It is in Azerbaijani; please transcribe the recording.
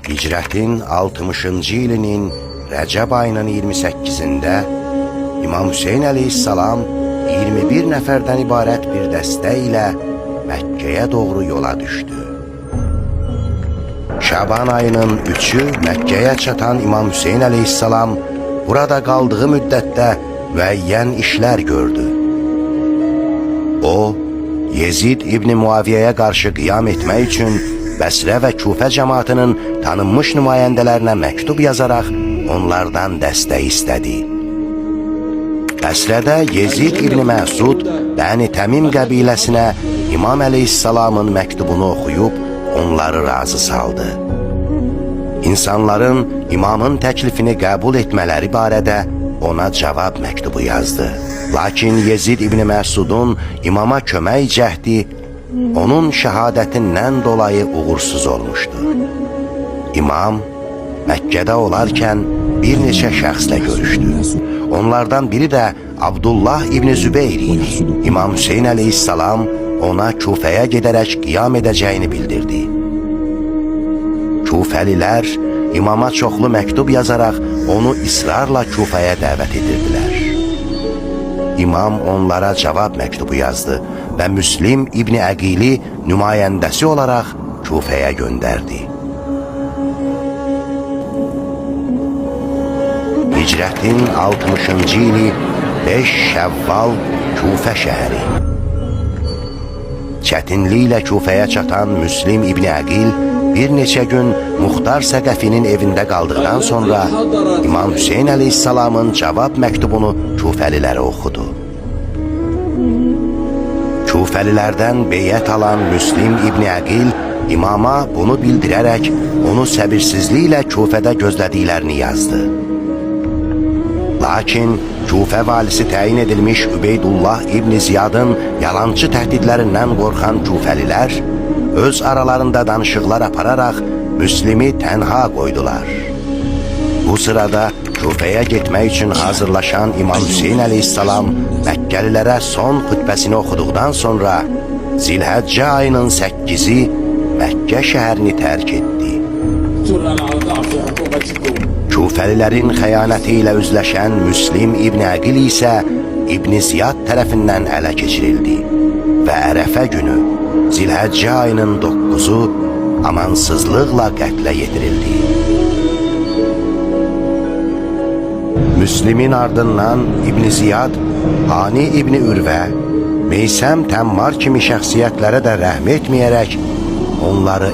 Hicrətin 60-cı ilinin Rəcəb ayının 28-də İmam Hüseyin əleyhissalam 21 nəfərdən ibarət bir dəstə ilə Məkkəyə doğru yola düşdü. Şaban ayının 3-ü Məkkəyə çatan İmam Hüseyin əleyhissalam burada qaldığı müddətdə müəyyən işlər gördü. O, Yezid İbni Muaviyyəyə qarşı qiyam etmək üçün Bəsrə və Küfə cəmaatının tanınmış nümayəndələrinə məktub yazaraq onlardan dəstək istədi. Bəsrədə Yezid İbni Məsud Bəni Təmim qəbiləsinə İmam əleyhissalamın məktubunu oxuyub onları razı saldı. İnsanların imamın təklifini qəbul etmələri barədə ona cavab məktubu yazdı. Lakin Yezid İbni Məsudun imama kömək cəhdi onun şəhadətindən dolayı uğursuz olmuşdu. İmam Məkkədə olarkən bir neçə şəxslə görüşdü. Onlardan biri də Abdullah İbni Zübeyr idi. İmam Hüseyin əleyhissalam ona Küfəyə gedərək qiyam edəcəyini bildirdi. Küfəlilər imama çoxlu məktub yazaraq onu israrla Küfəyə dəvət edirdilər. İmam onlara cavab məktubu yazdı və Müslim İbni Əqili nümayəndəsi olaraq Küfəyə göndərdi. Hicrətin 60-cı ili 5 Şəvval Küfə şəhəri. Çətinliklə Küfəyə çatan Müslim İbni Əqil bir neçə gün Muxtar Səqəfinin evində qaldıqdan sonra İmam Hüseyin əleyhissalamın cavab məktubunu Küfəlilərə oxudu. Küfəlilərdən beyət alan Müslim İbni Əqil imama bunu bildirərək onu səbirsizliklə Küfədə gözlədiklərini yazdı. Lakin Küfə valisi təyin edilmiş Übeydullah İbni Ziyadın yalancı təhdidlərindən qorxan Küfəlilər öz aralarında danışıqlar apararaq Müslimi tənha qoydular. Bu sırada Küfəyə getmək üçün hazırlaşan İmam Hüseyin əleyhissalam Məkkəlilərə son xütbəsini oxuduqdan sonra Zilhəccə ayının 8-i Məkkə şəhərini tərk etdi. Küfəlilərin xəyanəti ilə üzləşən Müslim İbni Əqil isə İbni Ziyad tərəfindən ələ keçirildi və Ərəfə günü Zilhəccə ayının 9-u amansızlıqla qətlə yetirildi. Müslimin ardından İbni Ziyad, Hani İbni Ürvə, Meysəm Təmmar kimi şəxsiyyətlərə də rəhm etməyərək onları